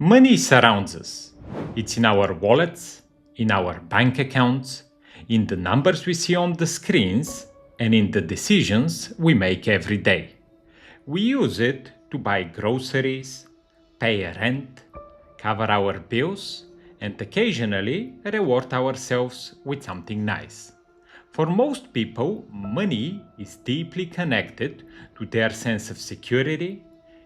Money surrounds us. It's in our wallets, in our bank accounts, in the numbers we see on the screens, and in the decisions we make every day. We use it to buy groceries, pay rent, cover our bills, and occasionally reward ourselves with something nice. For most people, money is deeply connected to their sense of security,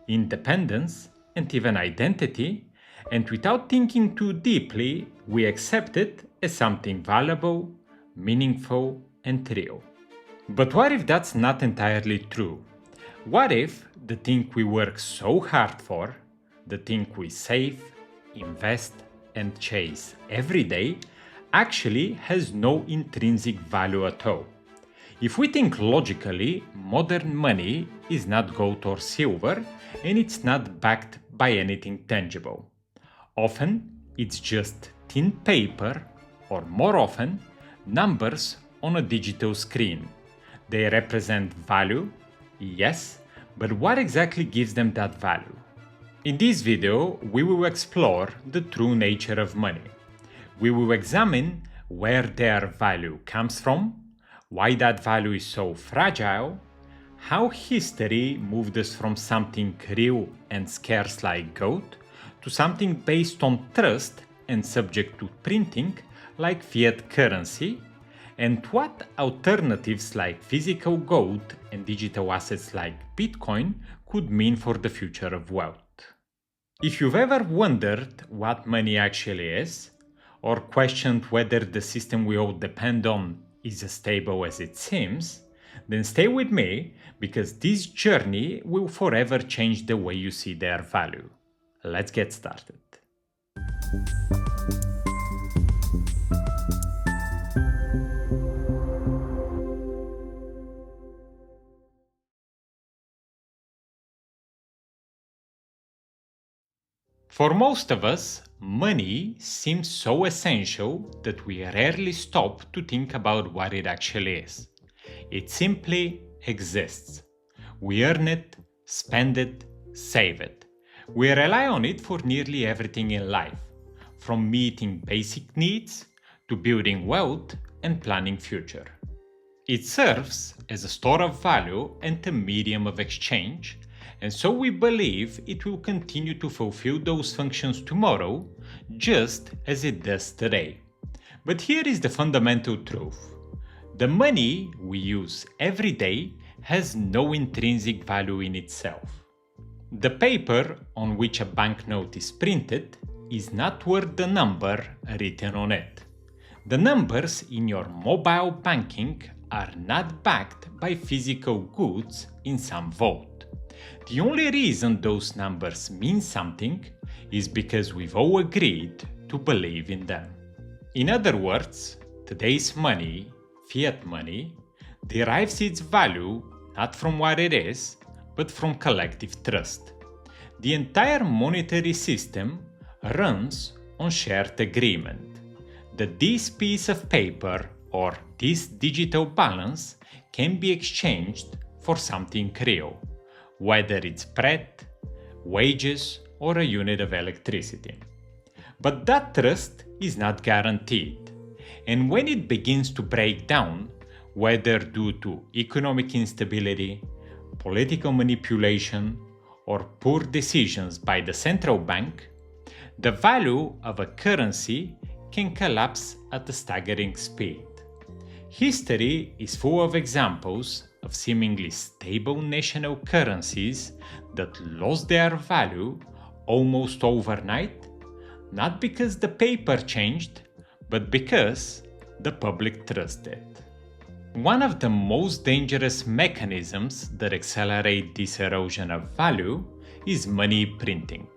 independence, and even identity, and without thinking too deeply, we accept it as something valuable, meaningful, and real. But what if that's not entirely true? What if the thing we work so hard for, the thing we save, invest, and chase every day, actually has no intrinsic value at all? If we think logically, modern money is not gold or silver, and it's not backed by anything tangible. Often, it's just thin paper, or more often, numbers on a digital screen. They represent value, yes, but what exactly gives them that value? In this video, we will explore the true nature of money. We will examine where their value comes from, why that value is so fragile, how history moved us from something real and scarce like gold to something based on trust and subject to printing like fiat currency, and what alternatives like physical gold and digital assets like Bitcoin could mean for the future of wealth. If you've ever wondered what money actually is, or questioned whether the system we all depend on is as stable as it seems, then stay with me because this journey will forever change the way you see their value. Let's get started. For most of us, money seems so essential that we rarely stop to think about what it actually is. It simply exists. We earn it, spend it, save it. We rely on it for nearly everything in life, from meeting basic needs to building wealth and planning future. It serves as a store of value and a medium of exchange, and so we believe it will continue to fulfill those functions tomorrow, just as it does today. But here is the fundamental truth. The money we use every day has no intrinsic value in itself. The paper on which a banknote is printed is not worth the number written on it. The numbers in your mobile banking are not backed by physical goods in some vault. The only reason those numbers mean something is because we've all agreed to believe in them. In other words, today's money, fiat money, derives its value not from what it is, but from collective trust. The entire monetary system runs on shared agreement that this piece of paper or this digital balance can be exchanged for something real, whether it's bread, wages, or a unit of electricity. But that trust is not guaranteed, and when it begins to break down, whether due to economic instability, political manipulation, or poor decisions by the central bank, the value of a currency can collapse at a staggering speed. History is full of examples of seemingly stable national currencies that lost their value almost overnight, not because the paper changed, but because the public trusted. One of the most dangerous mechanisms that accelerate this erosion of value is money printing.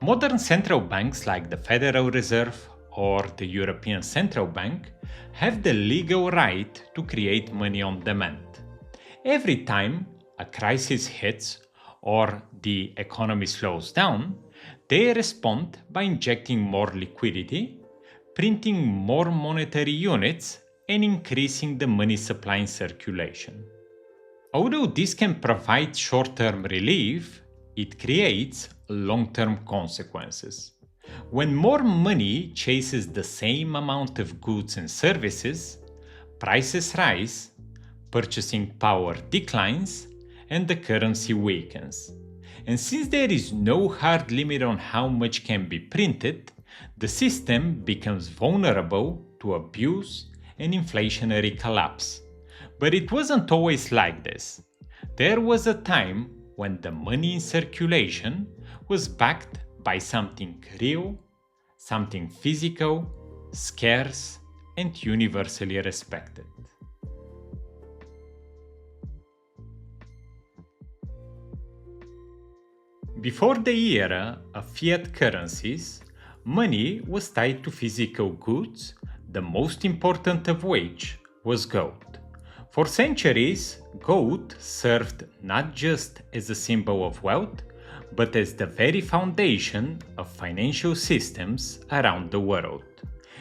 Modern central banks like the Federal Reserve or the European Central Bank have the legal right to create money on demand. Every time a crisis hits or the economy slows down, they respond by injecting more liquidity, printing more monetary units, and increasing the money supply in circulation. Although this can provide short-term relief, it creates long-term consequences. When more money chases the same amount of goods and services, prices rise, purchasing power declines, and the currency weakens. And since there is no hard limit on how much can be printed, the system becomes vulnerable to abuse and inflationary collapse. But it wasn't always like this. There was a time when the money in circulation was backed by something real, something physical, scarce, and universally respected. Before the era of fiat currencies, money was tied to physical goods, the most important of which was gold. For centuries, gold served not just as a symbol of wealth, but as the very foundation of financial systems around the world.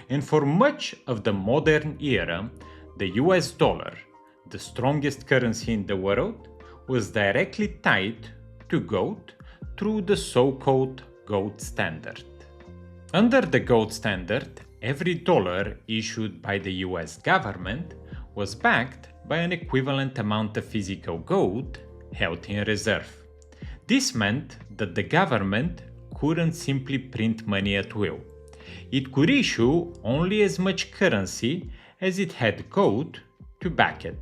And for much of the modern era, the US dollar, the strongest currency in the world, was directly tied to gold through the so-called gold standard. Under the gold standard, every dollar issued by the US government was backed by an equivalent amount of physical gold held in reserve. This meant that the government couldn't simply print money at will. It could issue only as much currency as it had gold to back it.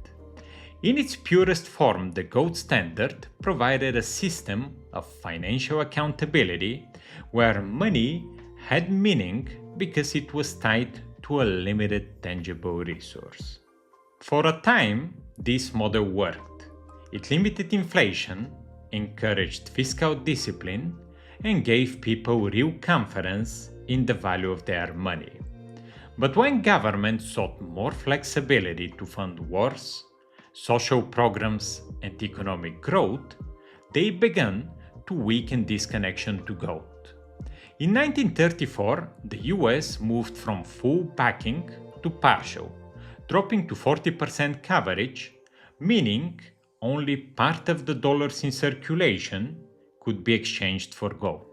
In its purest form, the gold standard provided a system of financial accountability where money had meaning because it was tied to a limited tangible resource. For a time, this model worked. It limited inflation, encouraged fiscal discipline, and gave people real confidence in the value of their money. But when governments sought more flexibility to fund wars, social programs, and economic growth, they began to weaken this connection to gold. In 1934, the US moved from full backing to partial, dropping to 40% coverage, meaning only part of the dollars in circulation could be exchanged for gold.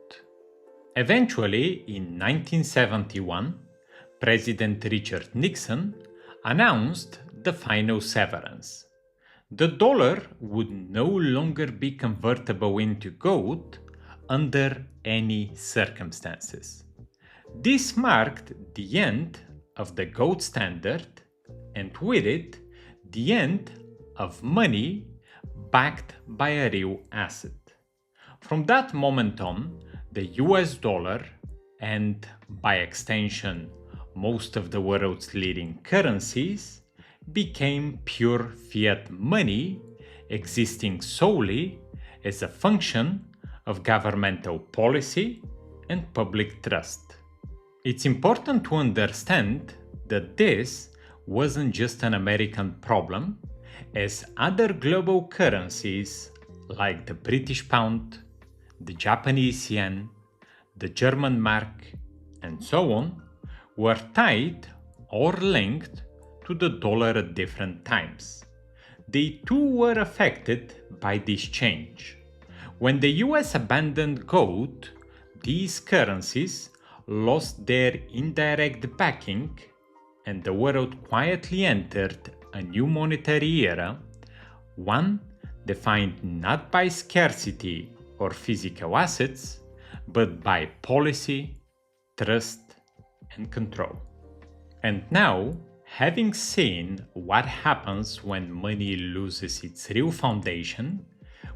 Eventually, in 1971, President Richard Nixon announced the final severance. The dollar would no longer be convertible into gold under any circumstances. This marked the end of the gold standard and with it, the end of money backed by a real asset. From that moment on, the US dollar and, by extension, most of the world's leading currencies became pure fiat money, existing solely as a function of governmental policy and public trust. It's important to understand that this wasn't just an American problem, as other global currencies like the British pound, the Japanese yen, the German mark, and so on, were tied or linked to the dollar at different times. They too were affected by this change. When the US abandoned gold, these currencies lost their indirect backing and the world quietly entered a new monetary era, one defined not by scarcity or physical assets, but by policy, trust, and control. And now, having seen what happens when money loses its real foundation,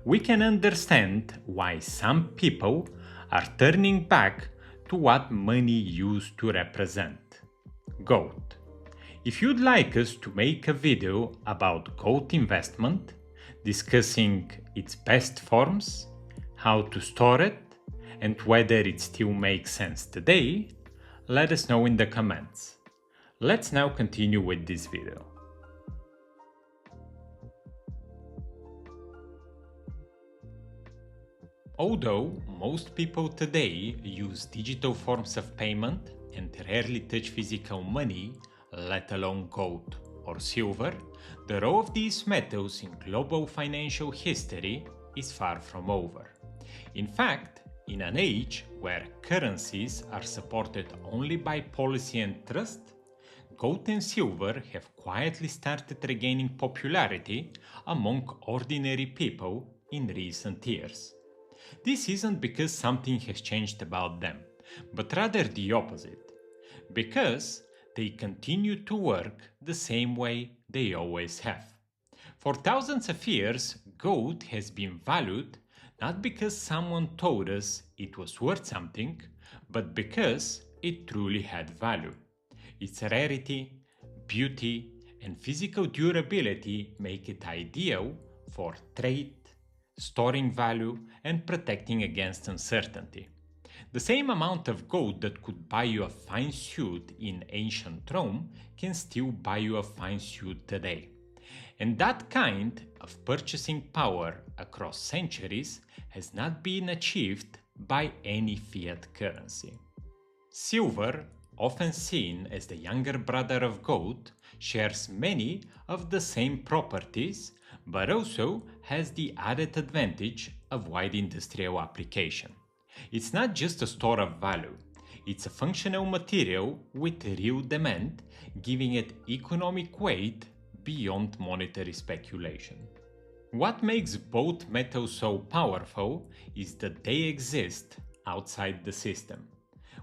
we can understand why some people are turning back to what money used to represent: gold. If you'd like us to make a video about gold investment, discussing its best forms, how to store it, and whether it still makes sense today, let us know in the comments. Let's now continue with this video. Although most people today use digital forms of payment and rarely touch physical money, let alone gold or silver, the role of these metals in global financial history is far from over. In fact, In an age where currencies are supported only by policy and trust, gold and silver have quietly started regaining popularity among ordinary people in recent years. This isn't because something has changed about them, but rather the opposite. Because they continue to work the same way they always have. For thousands of years, gold has been valued not because someone told us it was worth something, but because it truly had value. Its rarity, beauty, and physical durability make it ideal for trade, storing value, and protecting against uncertainty. The same amount of gold that could buy you a fine suit in ancient Rome can still buy you a fine suit today. And that kind of purchasing power across centuries has not been achieved by any fiat currency. Silver, often seen as the younger brother of gold, shares many of the same properties, but also has the added advantage of wide industrial application. It's not just a store of value, it's a functional material with real demand, giving it economic weight beyond monetary speculation. What makes both metals so powerful is that they exist outside the system.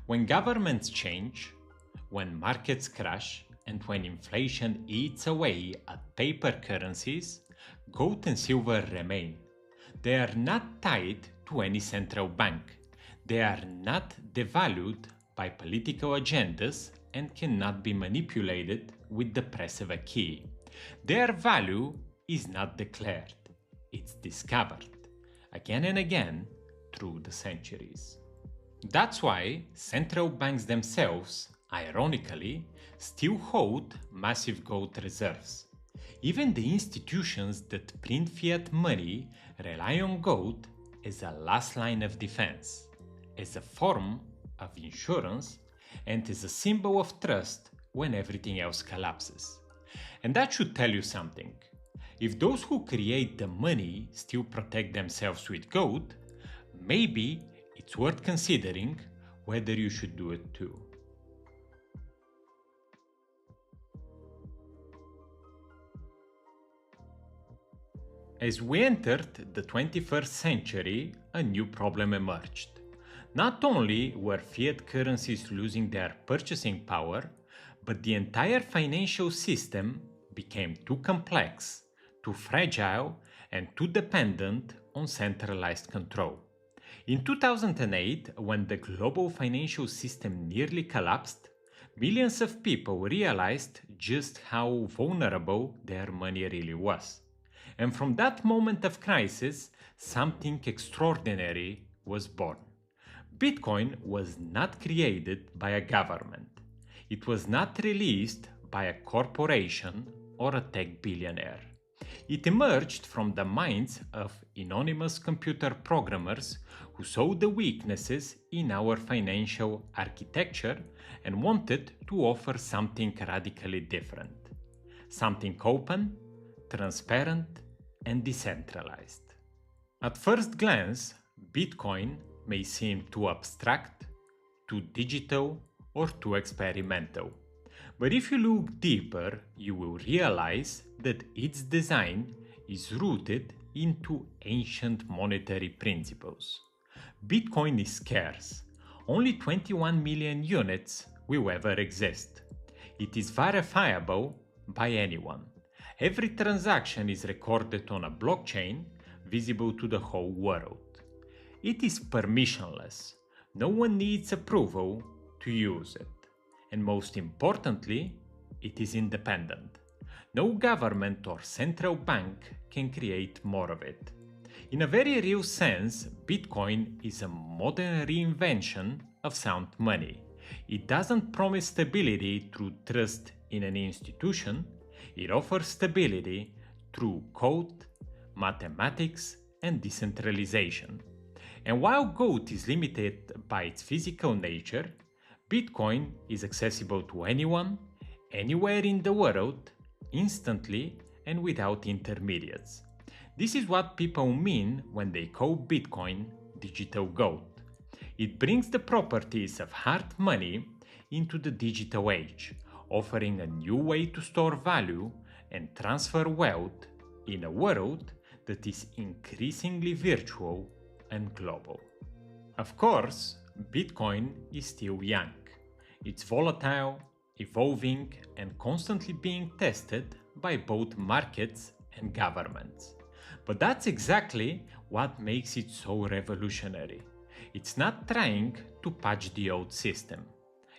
When governments change, when markets crash, and when inflation eats away at paper currencies, gold and silver remain. They are not tied to any central bank. They are not devalued by political agendas and cannot be manipulated with the press of a key. Their value is not declared, it's discovered, again and again through the centuries. That's why central banks themselves, ironically, still hold massive gold reserves. Even the institutions that print fiat money rely on gold as a last line of defense, as a form of insurance, and as a symbol of trust when everything else collapses. And that should tell you something. If those who create the money still protect themselves with gold, maybe it's worth considering whether you should do it too. As we entered the 21st century, a new problem emerged. Not only were fiat currencies losing their purchasing power, but the entire financial system became too complex, too fragile, and too dependent on centralized control. In 2008, when the global financial system nearly collapsed, millions of people realized just how vulnerable their money really was. And from that moment of crisis, something extraordinary was born. Bitcoin was not created by a government. It was not released by a corporation or a tech billionaire. It emerged from the minds of anonymous computer programmers who saw the weaknesses in our financial architecture and wanted to offer something radically different. Something open, transparent, and decentralized. At first glance, Bitcoin may seem too abstract, too digital, or too experimental. But if you look deeper, you will realize that its design is rooted into ancient monetary principles. Bitcoin is scarce. Only 21 million units will ever exist. It is verifiable by anyone. Every transaction is recorded on a blockchain visible to the whole world. It is permissionless. No one needs approval to use it. And most importantly, it is independent. No government or central bank can create more of it. In a very real sense, Bitcoin is a modern reinvention of sound money. It doesn't promise stability through trust in an institution, it offers stability through code, mathematics, and decentralization. And while gold is limited by its physical nature, Bitcoin is accessible to anyone, anywhere in the world, instantly and without intermediates. This is what people mean when they call Bitcoin digital gold. It brings the properties of hard money into the digital age, offering a new way to store value and transfer wealth in a world that is increasingly virtual and global. Of course, Bitcoin is still young. It's volatile, evolving, and constantly being tested by both markets and governments. But that's exactly what makes it so revolutionary. It's not trying to patch the old system,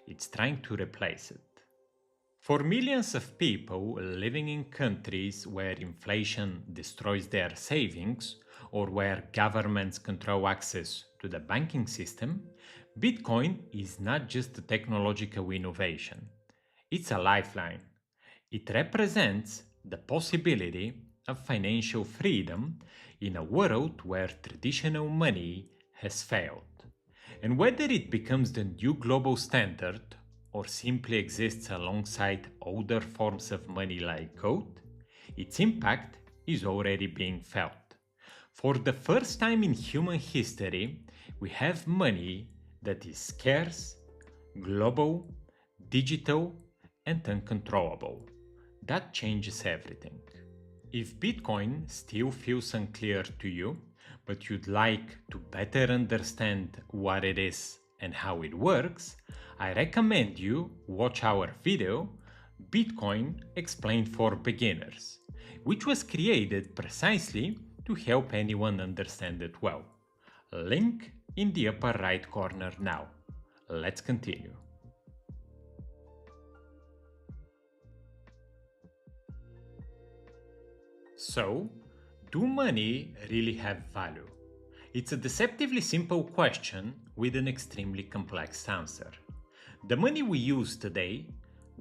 it's trying to replace it. For millions of people living in countries where inflation destroys their savings or where governments control access to the banking system, Bitcoin is not just a technological innovation, it's a lifeline. It represents the possibility of financial freedom in a world where traditional money has failed. And whether it becomes the new global standard or simply exists alongside older forms of money like gold, its impact is already being felt. For the first time in human history, we have money that is scarce, global, digital, and uncontrollable. That changes everything. If Bitcoin still feels unclear to you, but you'd like to better understand what it is and how it works, I recommend you watch our video Bitcoin Explained for Beginners, which was created precisely to help anyone understand it well. Link in the upper right corner now. Let's continue. So, do money really have value? It's a deceptively simple question with an extremely complex answer. The money we use today,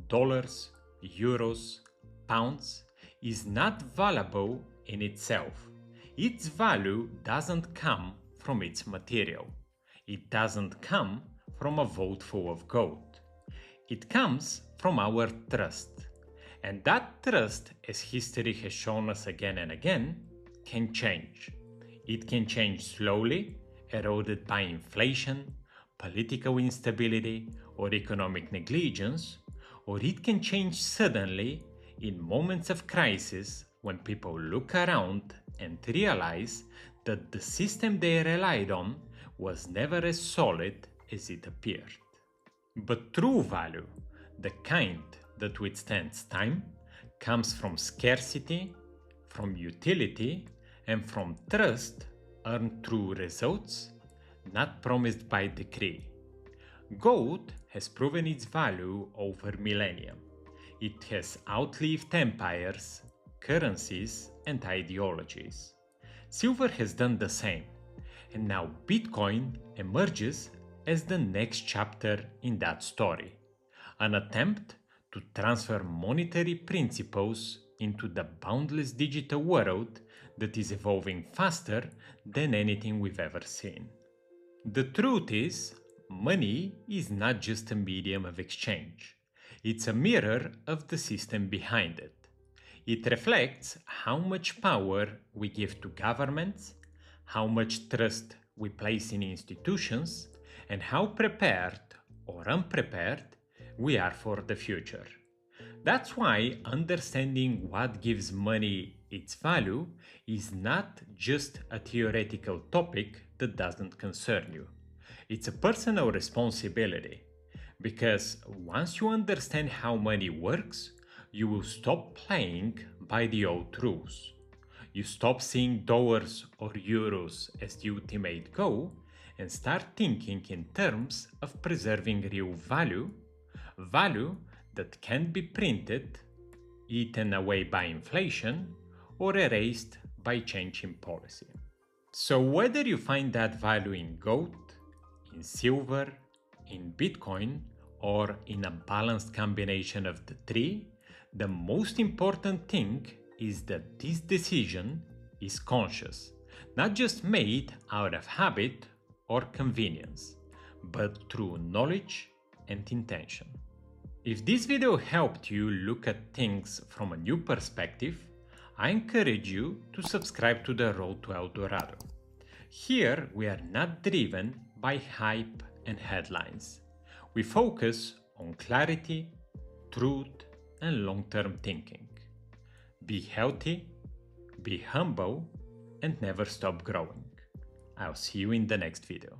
dollars, euros, pounds, is not valuable in itself. Its value doesn't come from its material. It doesn't come from a vault full of gold. It comes from our trust. And that trust, as history has shown us again and again, can change. It can change slowly, eroded by inflation, political instability, or economic negligence, or it can change suddenly in moments of crisis when people look around and realize that the system they relied on was never as solid as it appeared. But true value, the kind that withstands time, comes from scarcity, from utility, and from trust earned through results, not promised by decree. Gold has proven its value over millennia. It has outlived empires, currencies, and ideologies. Silver has done the same, and now Bitcoin emerges as the next chapter in that story, an attempt to transfer monetary principles into the boundless digital world that is evolving faster than anything we've ever seen. The truth is, money is not just a medium of exchange. It's a mirror of the system behind it. It reflects how much power we give to governments, how much trust we place in institutions, and how prepared or unprepared we are for the future. That's why understanding what gives money its value is not just a theoretical topic that doesn't concern you. It's a personal responsibility, because once you understand how money works, you will stop playing by the old rules. You stop seeing dollars or euros as the ultimate goal and start thinking in terms of preserving real value, value that can't be printed, eaten away by inflation, or erased by change in policy. So whether you find that value in gold, in silver, in Bitcoin, or in a balanced combination of the three, the most important thing is that this decision is conscious, not just made out of habit or convenience, but through knowledge and intention. If this video helped you look at things from a new perspective, I encourage you to subscribe to the Road to El Dorado. Here we are not driven by hype and headlines. We focus on clarity, truth, and long-term thinking. Be healthy, be humble, and never stop growing. I'll see you in the next video.